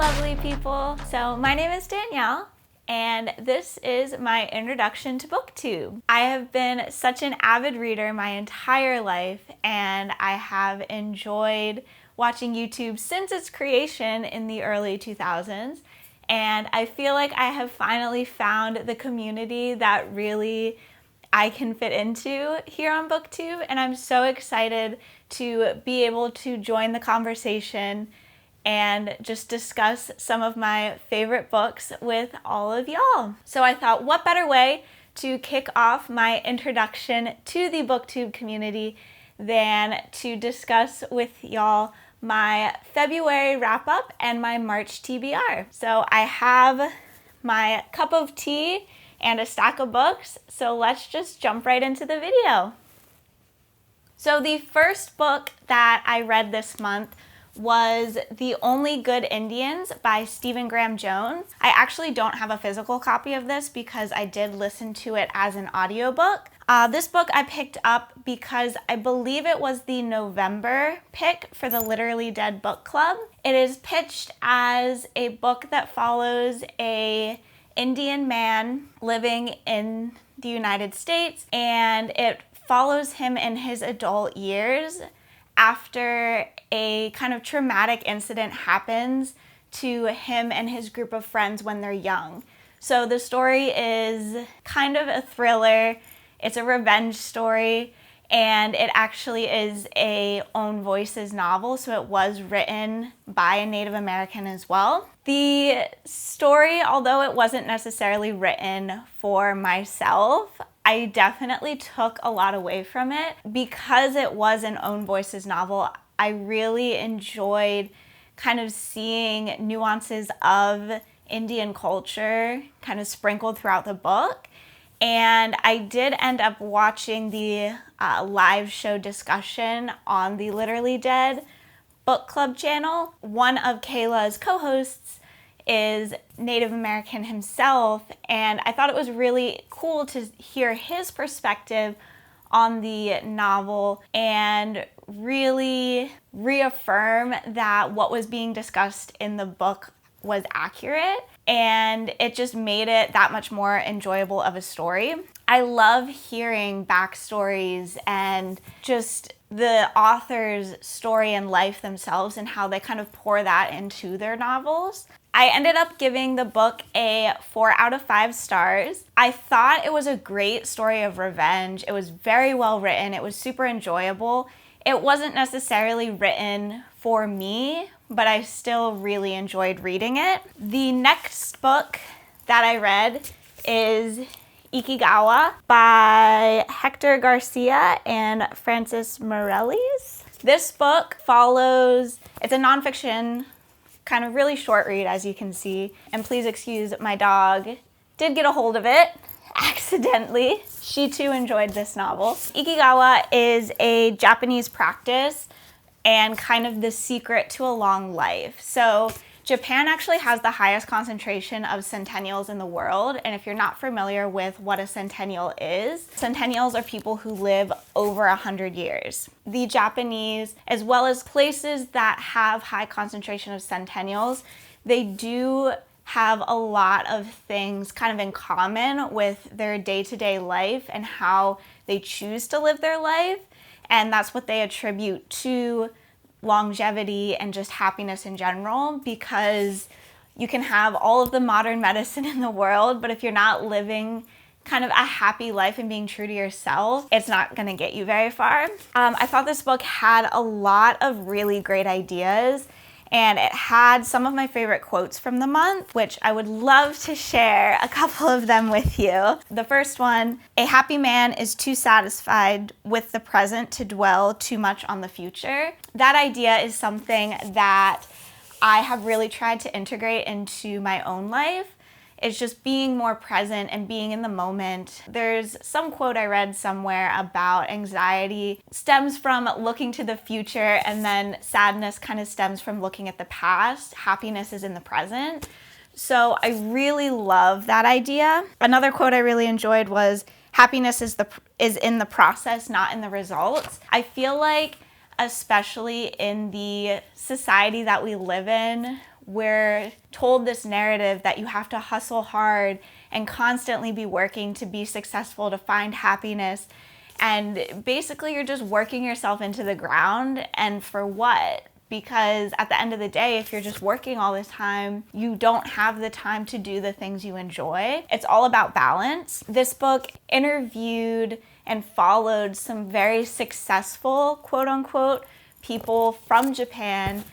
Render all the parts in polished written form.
lovely people. So my name is Danielle, and this is my introduction to Booktube. I have been such an avid reader my entire life, and I have enjoyed watching YouTube since its creation in the early 2000s. And I feel like I have finally found the community that really I can fit into here on Booktube, and I'm so excited to be able to join the conversation and just discuss some of my favorite books with all of y'all. So I thought, what better way to kick off my introduction to the Booktube community than to discuss with y'all my February wrap-up and my March TBR. So I have my cup of tea and a stack of books, so let's just jump right into the video. So the first book that I read this month was The Only Good Indians by Stephen Graham Jones. I actually don't have a physical copy of this because I did listen to it as an audiobook. This book I picked up because I believe it was the November pick for the Literally Dead book club. It is pitched as a book that follows a Indian man living in the United States, and it follows him in his adult years after a kind of traumatic incident happens to him and his group of friends when they're young. So the story is kind of a thriller. It's a revenge story, and it actually is a Own Voices novel, so it was written by a Native American as well. The story, although it wasn't necessarily written for myself, I definitely took a lot away from it. Because it was an Own Voices novel, I really enjoyed kind of seeing nuances of Indian culture kind of sprinkled throughout the book. And I did end up watching the live show discussion on the Literally Dead book club channel. One of Kayla's co-hosts is Native American himself, and I thought it was really cool to hear his perspective on the novel and really reaffirm that what was being discussed in the book was accurate, and it just made it that much more enjoyable of a story. I love hearing backstories and just the author's story and life themselves and how they kind of pour that into their novels. I ended up giving the book a 4 out of 5 stars. I thought it was a great story of revenge. It was very well written. It was super enjoyable. It wasn't necessarily written for me, but I still really enjoyed reading it. The next book that I read is Ikigawa by Hector Garcia and Francis Morellis. This book follows, it's a nonfiction, kind of really short read, as you can see. And please excuse, my dog did get a hold of it accidentally. She too enjoyed this novel. Ikigawa is a Japanese practice and kind of the secret to a long life. So Japan actually has the highest concentration of centennials in the world, and if you're not familiar with what a centennial is, centennials are people who live over 100 years. The Japanese, as well as places that have high concentration of centennials, they do have a lot of things kind of in common with their day-to-day life and how they choose to live their life, and that's what they attribute to longevity and just happiness in general, because you can have all of the modern medicine in the world, but if you're not living kind of a happy life and being true to yourself, it's not going to get you very far. I thought this book had a lot of really great ideas, and it had some of my favorite quotes from the month, which I would love to share a couple of them with you. The first one, "A happy man is too satisfied with the present to dwell too much on the future." That idea is something that I have really tried to integrate into my own life. It's just being more present and being in the moment. There's some quote I read somewhere about anxiety stems from looking to the future, and then sadness kind of stems from looking at the past. Happiness is in the present. So I really love that idea. Another quote I really enjoyed was, "Happiness is in the process, not in the results." I feel like, especially in the society that we live in, we're told this narrative that you have to hustle hard and constantly be working to be successful, to find happiness. And basically you're just working yourself into the ground, and for what? Because at the end of the day, if you're just working all this time, you don't have the time to do the things you enjoy. It's all about balance. This book interviewed and followed some very successful, quote unquote, people from Japan.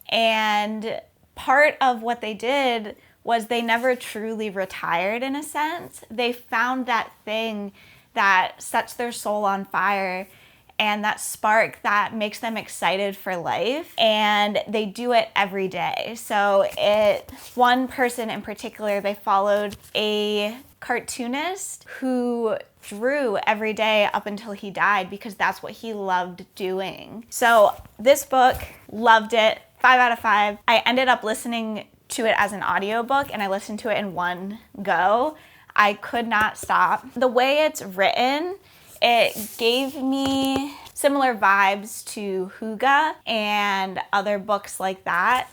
And part of what they did was they never truly retired, in a sense. They found that thing that sets their soul on fire and that spark that makes them excited for life, and they do it every day. So one person in particular, they followed a cartoonist who drew every day up until he died because that's what he loved doing. So this book, loved it, 5 out of 5. I ended up listening to it as an audiobook, and I listened to it in one go. I could not stop. The way it's written, it gave me similar vibes to Huga and other books like that.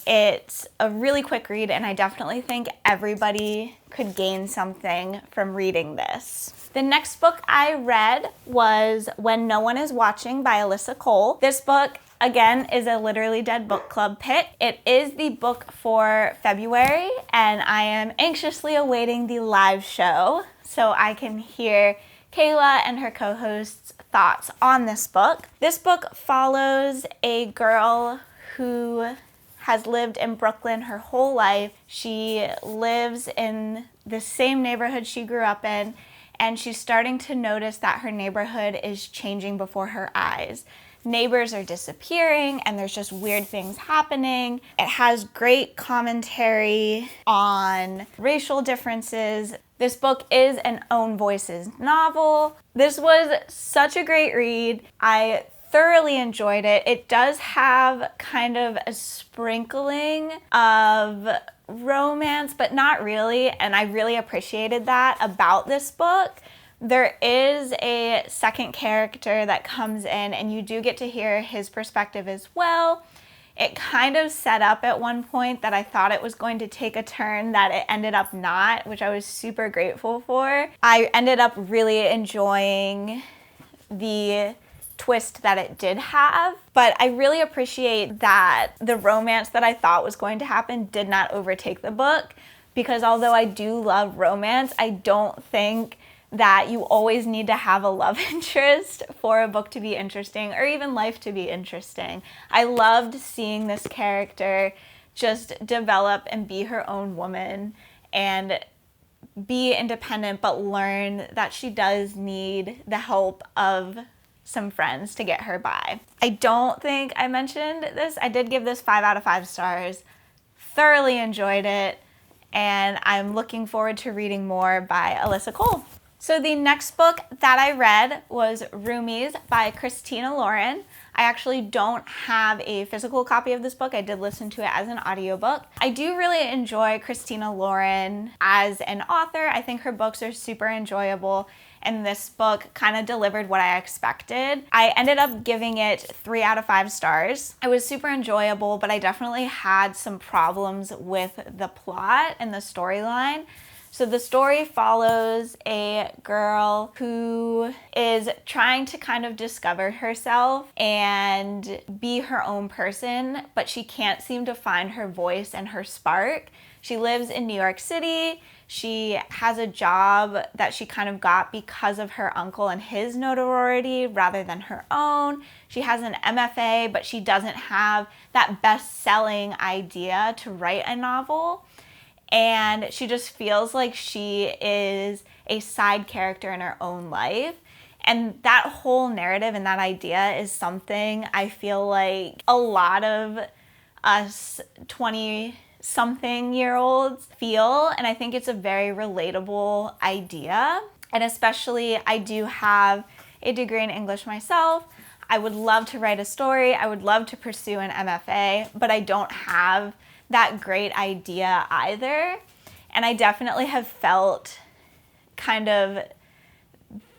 It's a really quick read, and I definitely think everybody could gain something from reading this. The next book I read was When No One Is Watching by Alyssa Cole. This book, again, is a Literally Dead book club pick. It is the book for February, and I am anxiously awaiting the live show so I can hear Kayla and her co-hosts' thoughts on this book. This book follows a girl who has lived in Brooklyn her whole life. She lives in the same neighborhood she grew up in, and she's starting to notice that her neighborhood is changing before her eyes. Neighbors are disappearing, and there's just weird things happening. It has great commentary on racial differences. This book is an Own Voices novel. This was such a great read. I thoroughly enjoyed it. It does have kind of a sprinkling of romance, but not really, and I really appreciated that about this book. There is a second character that comes in, and you do get to hear his perspective as well. It kind of set up at one point that I thought it was going to take a turn that it ended up not, which I was super grateful for. I ended up really enjoying the twist that it did have, but I really appreciate that the romance that I thought was going to happen did not overtake the book, because although I do love romance, I don't think that you always need to have a love interest for a book to be interesting, or even life to be interesting. I loved seeing this character just develop and be her own woman and be independent, but learn that she does need the help of some friends to get her by. I don't think I mentioned this. I did give this 5 out of 5 stars. Thoroughly enjoyed it, and I'm looking forward to reading more by Alyssa Cole. So the next book that I read was Roomies by Christina Lauren. I actually don't have a physical copy of this book. I did listen to it as an audiobook. I do really enjoy Christina Lauren as an author. I think her books are super enjoyable, and this book kind of delivered what I expected. I ended up giving it 3 out of 5 stars. It was super enjoyable, but I definitely had some problems with the plot and the storyline. So the story follows a girl who is trying to kind of discover herself and be her own person, but she can't seem to find her voice and her spark. She lives in New York City. She has a job that she kind of got because of her uncle and his notoriety rather than her own. She has an MFA, but she doesn't have that best-selling idea to write a novel. And she just feels like she is a side character in her own life. And that whole narrative and that idea is something I feel like a lot of us 20-something-year-olds feel. And I think it's a very relatable idea. And especially, I do have a degree in English myself. I would love to write a story. I would love to pursue an MFA, but I don't have that great idea either. And I definitely have felt kind of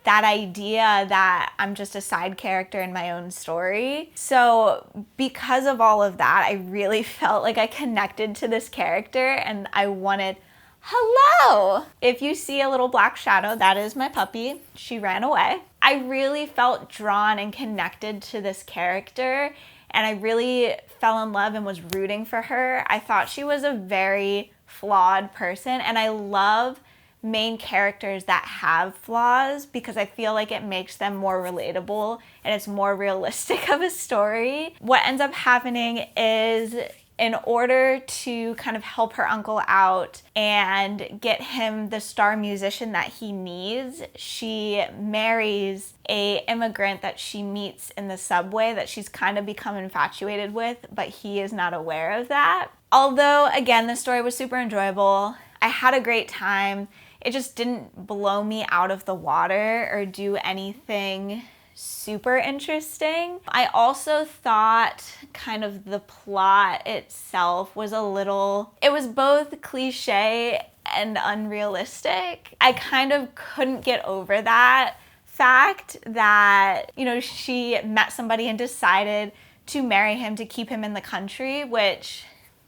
that idea that I'm just a side character in my own story. So because of all of that, I really felt like I connected to this character and I wanted, hello! If you see a little black shadow, that is my puppy. She ran away. I really felt drawn and connected to this character, and I really fell in love and was rooting for her. I thought she was a very flawed person, and I love main characters that have flaws because I feel like it makes them more relatable and it's more realistic of a story. What ends up happening is, in order to kind of help her uncle out and get him the star musician that he needs, she marries a immigrant that she meets in the subway that she's kind of become infatuated with, but he is not aware of that. Although, again, the story was super enjoyable. I had a great time. It just didn't blow me out of the water or do anything super interesting. I also thought kind of the plot itself was it was both cliche and unrealistic. I kind of couldn't get over that fact that, she met somebody and decided to marry him to keep him in the country, which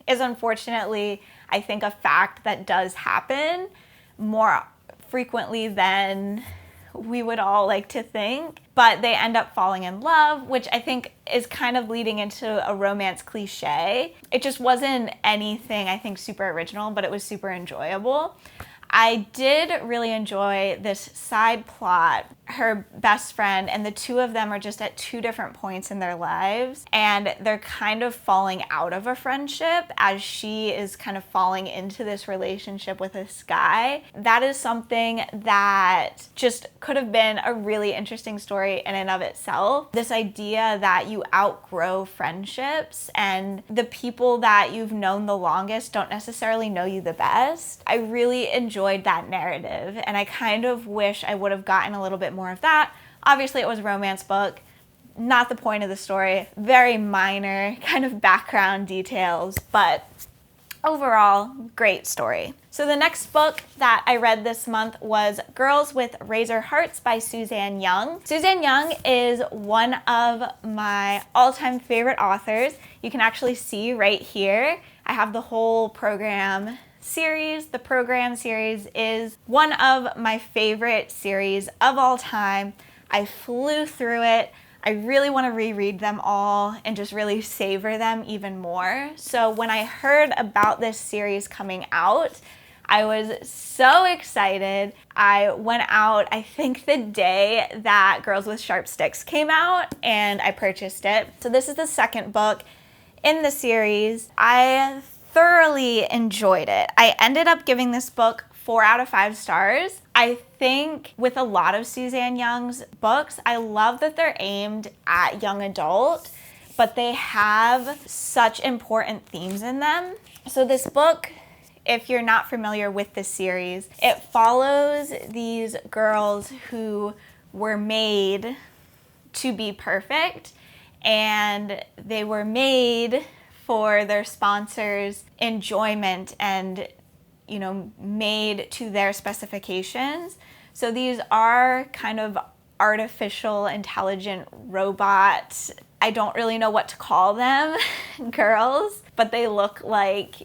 is unfortunately, I think, a fact that does happen more frequently than we would all like to think. But they end up falling in love, which I think is kind of leading into a romance cliche. It just wasn't anything, I think, super original, but it was super enjoyable. I did really enjoy this side plot, her best friend, and the two of them are just at two different points in their lives, and they're kind of falling out of a friendship as she is kind of falling into this relationship with this guy. That is something that just could have been a really interesting story in and of itself. This idea that you outgrow friendships and the people that you've known the longest don't necessarily know you the best. I really enjoyed that narrative, and I kind of wish I would have gotten a little bit more of that. Obviously, it was a romance book, not the point of the story, very minor kind of background details, but overall, great story. So the next book that I read this month was Girls with Razor Hearts by Suzanne Young. Suzanne Young is one of my all-time favorite authors. You can actually see right here, I have the whole program series. The program series is one of my favorite series of all time. I flew through it. I really want to reread them all and just really savor them even more. So when I heard about this series coming out, I was so excited. I went out, I think the day that Girls with Sharp Sticks came out, and I purchased it. So this is the second book in the series. I thoroughly enjoyed it. I ended up giving this book 4 out of 5 stars. I think with a lot of Suzanne Young's books, I love that they're aimed at young adult, but they have such important themes in them. So this book, if you're not familiar with this series, it follows these girls who were made to be perfect, and they were made for their sponsors' enjoyment and, made to their specifications. So these are kind of artificial intelligent robots. I don't really know what to call them, girls, but they look like,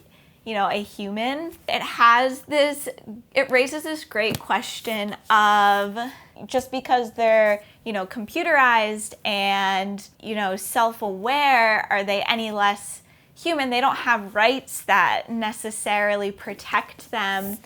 a human. It raises this great question of, just because they're, computerized and, self-aware, are they any less human? They don't have rights that necessarily protect them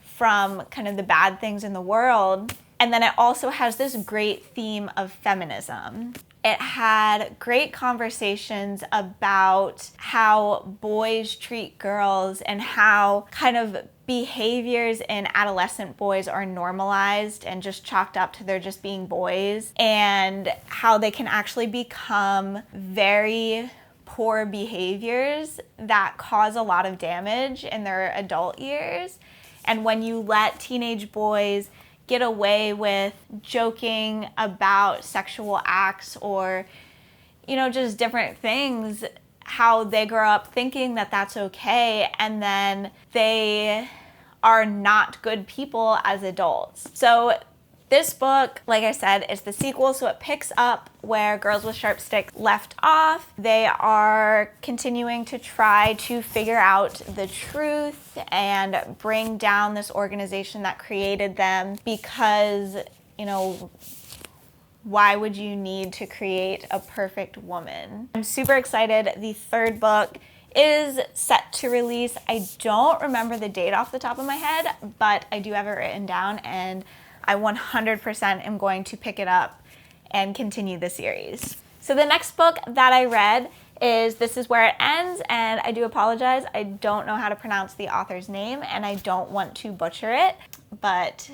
from kind of the bad things in the world. And then it also has this great theme of feminism. It had great conversations about how boys treat girls and how kind of behaviors in adolescent boys are normalized and just chalked up to their just being boys, and how they can actually become very poor behaviors that cause a lot of damage in their adult years. And when you let teenage boys get away with joking about sexual acts or, just different things, how they grow up thinking that that's okay, and then they are not good people as adults. So This book, like I said, is the sequel, so it picks up where Girls with Sharp Sticks left off. They are continuing to try to figure out the truth and bring down this organization that created them because, you know, why would you need to create a perfect woman? I'm super excited. The third book is set to release. I don't remember the date off the top of my head, but I do have it written down, and I 100% am going to pick it up and continue the series. So the next book that I read is This Is Where It Ends, and I do apologize. I don't know how to pronounce the author's name, and I don't want to butcher it, but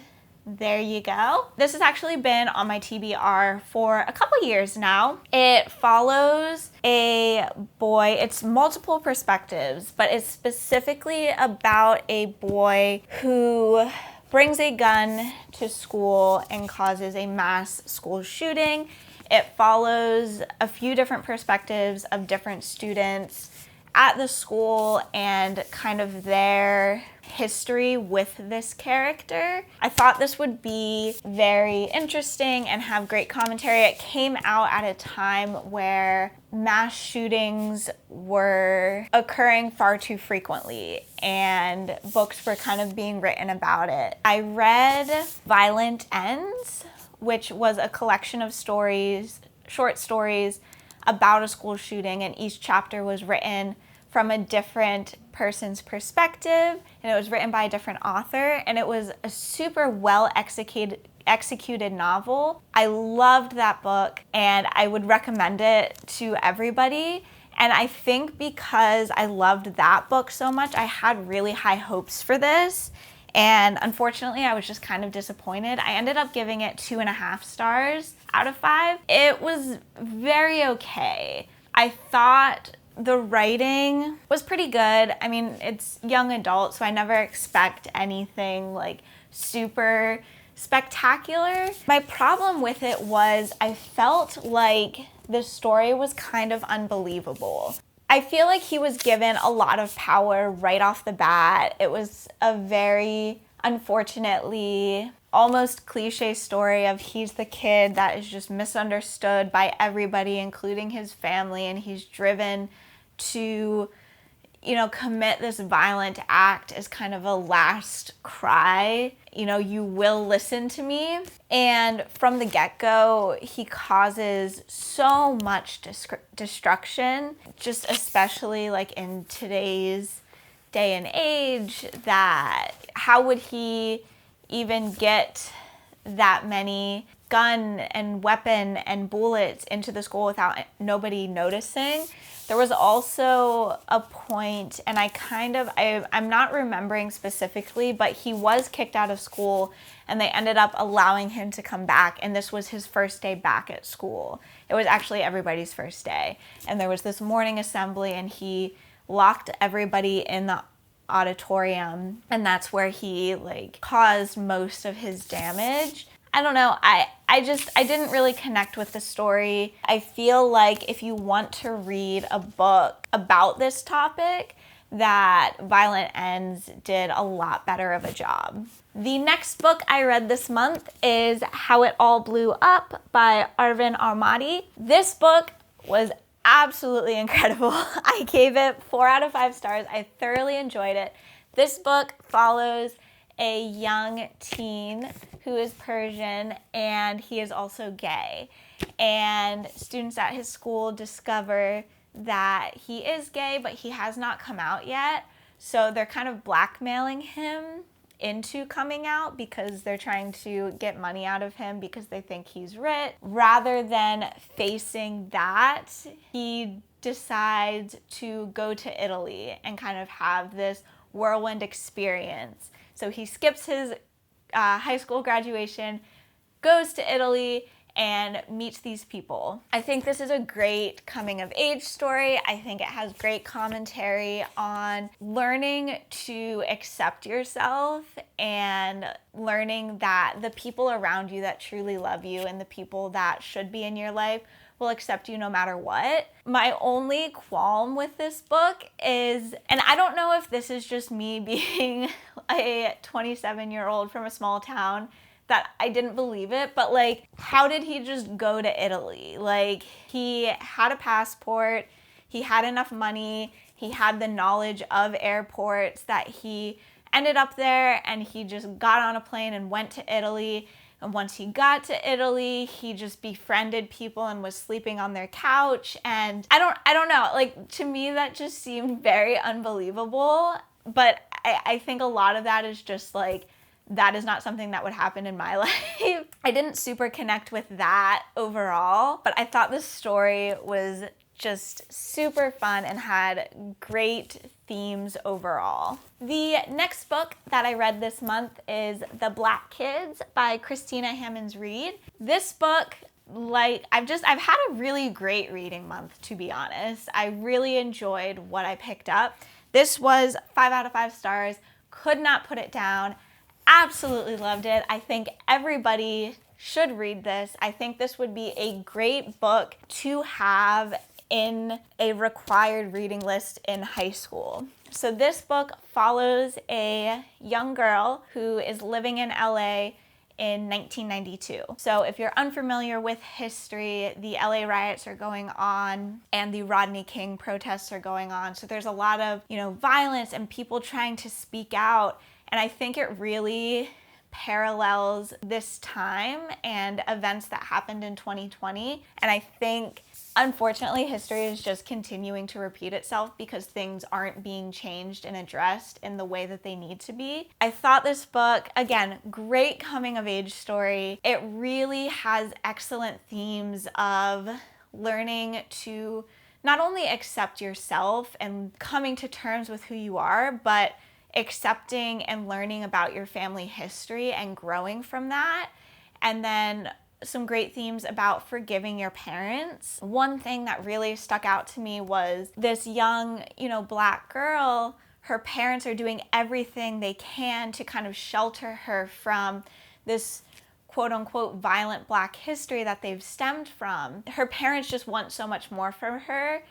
there you go. This has actually been on my TBR for a couple years now. It follows a boy. It's multiple perspectives, but it's specifically about a boy who brings a gun to school and causes a mass school shooting. It follows a few different perspectives of different students at the school and kind of their history with this character. I thought this would be very interesting and have great commentary. It came out at a time where mass shootings were occurring far too frequently and books were kind of being written about it. I read Violent Ends, which was a collection of stories, short stories about a school shooting, and each chapter was written from a different person's perspective, and it was written by a different author, and it was a super well executed novel. I loved that book, and I would recommend it to everybody. And I think because I loved that book so much, I had really high hopes for this. And unfortunately, I was just kind of disappointed. I ended up giving it 2.5 stars out of 5. It was very okay. I thought the writing was pretty good. I mean, it's young adult, so I never expect anything like super spectacular. My problem with it was I felt like the story was kind of unbelievable. I feel like he was given a lot of power right off the bat. It was a very, unfortunately, almost cliche story of he's the kid that is just misunderstood by everybody, including his family, and he's driven to, you know, commit this violent act as kind of a last cry. You know, you will listen to me. And from the get-go, he causes so much destruction, just especially like in today's day and age, that how would he even get that many gun and weapon and bullets into the school without nobody noticing? There was also a point, and I'm not remembering specifically, but he was kicked out of school and they ended up allowing him to come back, and this was his first day back at school. It was actually everybody's first day, and there was this morning assembly, and he locked everybody in the auditorium, and that's where he like caused most of his damage. I don't know, I didn't really connect with the story. I feel like if you want to read a book about this topic, that Violent Ends did a lot better of a job. The next book I read this month is How It All Blew Up by Arvin Ahmadi. This book was absolutely incredible. I gave it 4 out of 5 stars. I thoroughly enjoyed it. This book follows a young teen who is Persian, and he is also gay. And students at his school discover that he is gay, but he has not come out yet. So they're kind of blackmailing him into coming out because they're trying to get money out of him because they think he's rich. Rather than facing that, he decides to go to Italy and kind of have this whirlwind experience. So he skips his high school graduation, goes to Italy, and meets these people. I think this is a great coming of age story. I think it has great commentary on learning to accept yourself and learning that the people around you that truly love you and the people that should be in your life will accept you no matter what. My only qualm with this book is, and I don't know if this is just me being a 27-year-old from a small town that I didn't believe it, but like, how did he just go to Italy? Like, he had a passport, he had enough money, he had the knowledge of airports that he ended up there, and he just got on a plane and went to Italy. And once he got to Italy, he just befriended people and was sleeping on their couch. And I don't know, like, to me that just seemed very unbelievable. But I think a lot of that is just like, that is not something that would happen in my life. I didn't super connect with that overall, but I thought the story was just super fun and had great themes overall. The next book that I read this month is The Black Kids by Christina Hammonds Reed. This book, like, I've had a really great reading month, to be honest. I really enjoyed what I picked up. This was 5 out of 5 stars, could not put it down, absolutely loved it. I think everybody should read this. I think this would be a great book to have in a required reading list in high school. So this book follows a young girl who is living in LA in 1992. So if you're unfamiliar with history, the LA riots are going on and the Rodney King protests are going on. So there's a lot of, violence and people trying to speak out. And I think it really parallels this time and events that happened in 2020. And I think, unfortunately, history is just continuing to repeat itself because things aren't being changed and addressed in the way that they need to be. I thought this book, again, great coming of age story. It really has excellent themes of learning to not only accept yourself and coming to terms with who you are, but accepting and learning about your family history and growing from that. And then some great themes about forgiving your parents. One thing that really stuck out to me was this young, Black girl. Her parents are doing everything they can to kind of shelter her from this quote unquote violent Black history that they've stemmed from. Her parents just want so much more from her,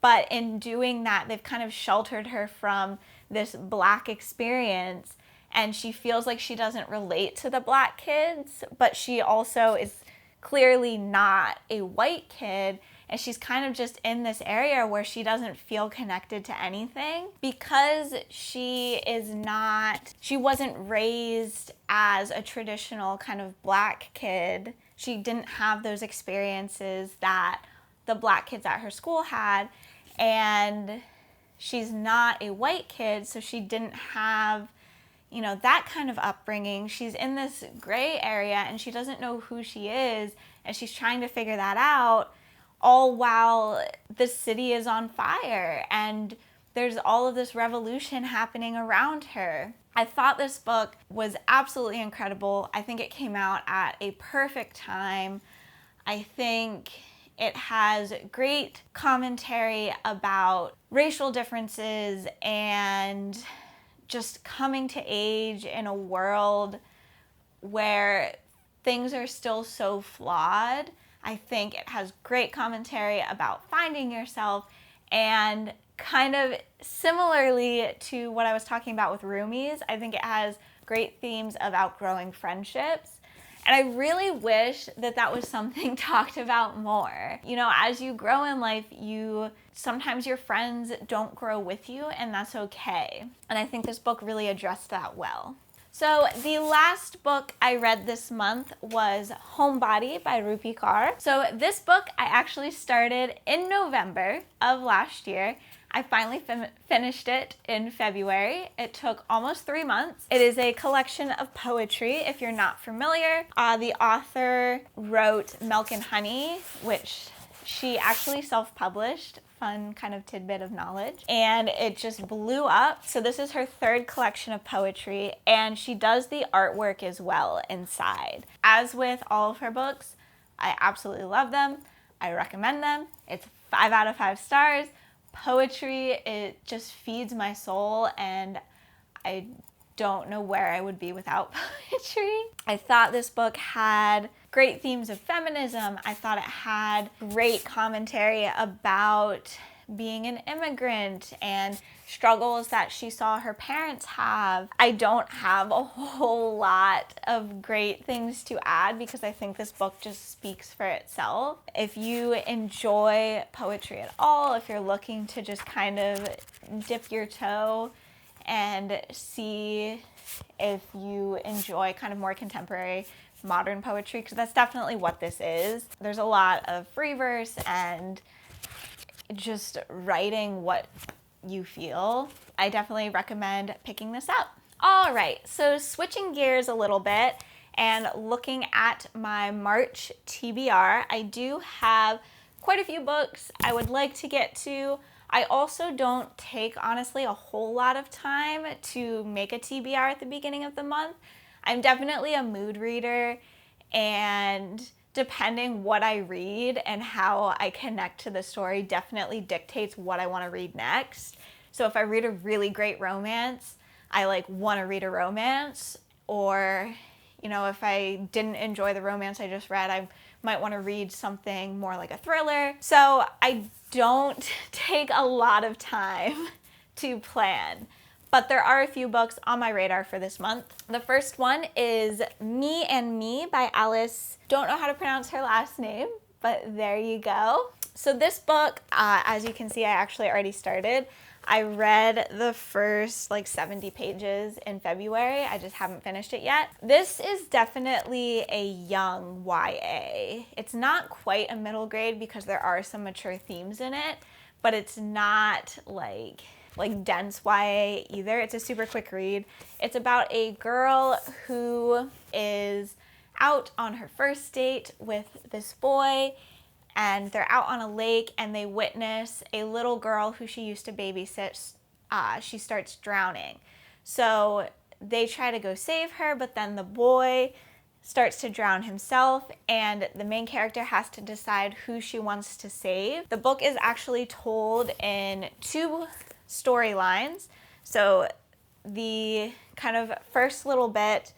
but in doing that, they've kind of sheltered her from this Black experience. And she feels like she doesn't relate to the Black kids, but she also is clearly not a white kid. And she's kind of just in this area where she doesn't feel connected to anything because she wasn't raised as a traditional kind of Black kid. She didn't have those experiences that the Black kids at her school had. And she's not a white kid, so she didn't have that kind of upbringing. She's in this gray area and she doesn't know who she is, and she's trying to figure that out, all while the city is on fire and there's all of this revolution happening around her. I thought this book was absolutely incredible. I think it came out at a perfect time. I think it has great commentary about racial differences and just coming to age in a world where things are still so flawed. I think it has great commentary about finding yourself, and kind of similarly to what I was talking about with Roomies, I think it has great themes of outgrowing friendships. And I really wish that was something talked about more. As you grow in life, sometimes your friends don't grow with you, and that's okay. And I think this book really addressed that well. So the last book I read this month was Homebody by Rupi Kaur. So this book I actually started in November of last year. I finally finished it in February. It took almost 3 months. It is a collection of poetry, if you're not familiar. The author wrote Milk and Honey, which she actually self-published. Fun kind of tidbit of knowledge. And it just blew up. So this is her 3rd collection of poetry, and she does the artwork as well inside. As with all of her books, I absolutely love them. I recommend them. It's 5 out of 5 stars. Poetry, it just feeds my soul, and I don't know where I would be without poetry. I thought this book had great themes of feminism. I thought it had great commentary about being an immigrant and struggles that she saw her parents have. I don't have a whole lot of great things to add because I think this book just speaks for itself. If you enjoy poetry at all, if you're looking to just kind of dip your toe and see if you enjoy kind of more contemporary modern poetry, because that's definitely what this is. There's a lot of free verse and just writing what you feel. I definitely recommend picking this up. All right, so switching gears a little bit and looking at my March TBR, I do have quite a few books I would like to get to. I also don't take, honestly, a whole lot of time to make a TBR at the beginning of the month. I'm definitely a mood reader, and depending what I read and how I connect to the story definitely dictates what I want to read next. So if I read a really great romance, I want to read a romance, or if I didn't enjoy the romance I just read, I might want to read something more like a thriller. So I don't take a lot of time to plan. But there are a few books on my radar for this month. The first one is Me and Me by Alyssa. Don't know how to pronounce her last name, but there you go. So this book, as you can see, I actually already started. I read the first 70 pages in February. I just haven't finished it yet. This is definitely a young YA. It's not quite a middle grade because there are some mature themes in it, but it's not like dense YA either. It's a super quick read. It's about a girl who is out on her first date with this boy, and they're out on a lake and they witness a little girl who she used to babysit. She starts drowning. So they try to go save her, but then the boy starts to drown himself, and the main character has to decide who she wants to save. The book is actually told in 2 storylines. So the kind of first little bit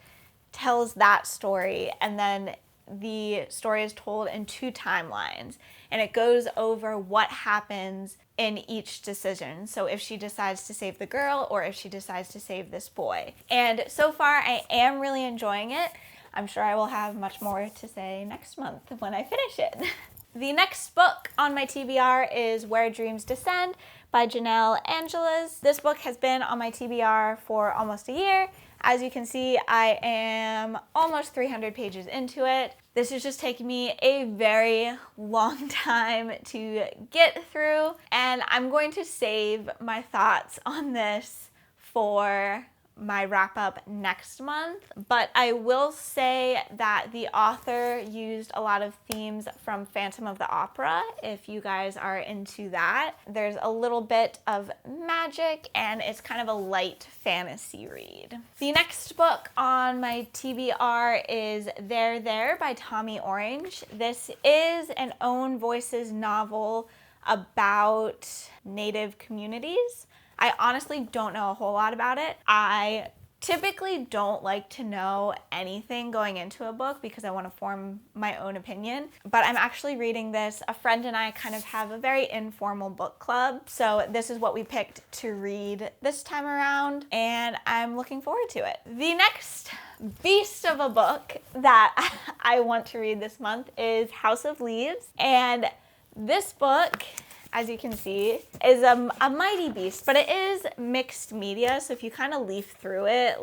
tells that story, and then the story is told in 2 timelines, and it goes over what happens in each decision. So if she decides to save the girl or if she decides to save this boy. And so far I am really enjoying it. I'm sure I will have much more to say next month when I finish it. The next book on my TBR is Where Dreams Descend by Janella. This book has been on my TBR for almost a year. As you can see, I am almost 300 pages into it. This is just taking me a very long time to get through, and I'm going to save my thoughts on this for my wrap up next month. But I will say that the author used a lot of themes from Phantom of the Opera, if you guys are into that. There's a little bit of magic, and it's kind of a light fantasy read. The next book on my TBR is There There by Tommy Orange. This is an Own Voices novel about Native communities. I honestly don't know a whole lot about it. I typically don't like to know anything going into a book because I want to form my own opinion. But I'm actually reading this. A friend and I kind of have a very informal book club. So this is what we picked to read this time around, and I'm looking forward to it. The next beast of a book that I want to read this month is House of Leaves. And this book, as you can see, is a mighty beast, but it is mixed media, so if you kind of leaf through it,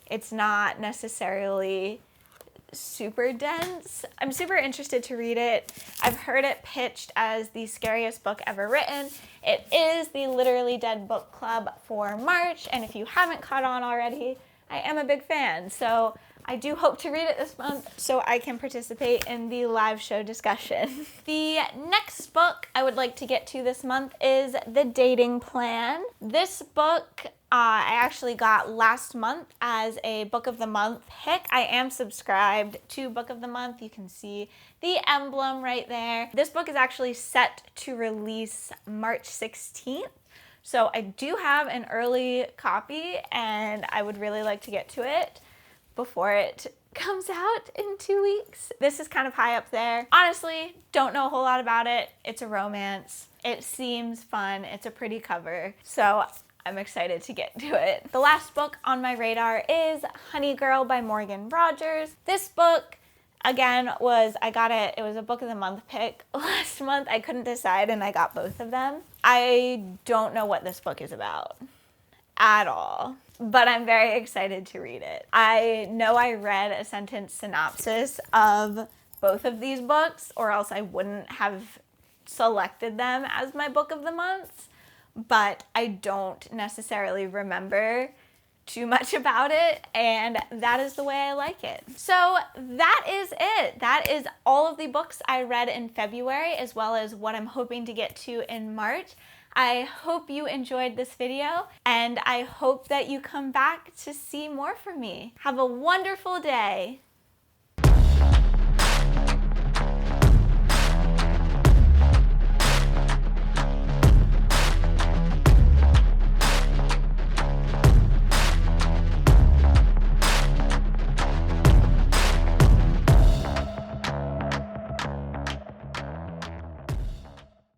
it's not necessarily super dense. I'm super interested to read it. I've heard it pitched as the scariest book ever written. It is the Literally Dead book club for March, and if you haven't caught on already, I am a big fan, so I do hope to read it this month so I can participate in the live show discussion. The next book I would like to get to this month is The Dating Plan. This book I actually got last month as a Book of the Month pick. I am subscribed to Book of the Month. You can see the emblem right there. This book is actually set to release March 16th. So I do have an early copy, and I would really like to get to it before it comes out in 2 weeks. This is kind of high up there. Honestly, don't know a whole lot about it. It's a romance. It seems fun. It's a pretty cover. So I'm excited to get to it. The last book on my radar is Honey Girl by Morgan Rogers. This book, again, it was a book of the month pick last month. I couldn't decide and I got both of them. I don't know what this book is about at all, but I'm very excited to read it. I know I read a sentence synopsis of both of these books, or else I wouldn't have selected them as my book of the month, but I don't necessarily remember too much about it, and that is the way I like it. So that is it. That is all of the books I read in February, as well as what I'm hoping to get to in March. I hope you enjoyed this video, and I hope that you come back to see more from me. Have a wonderful day.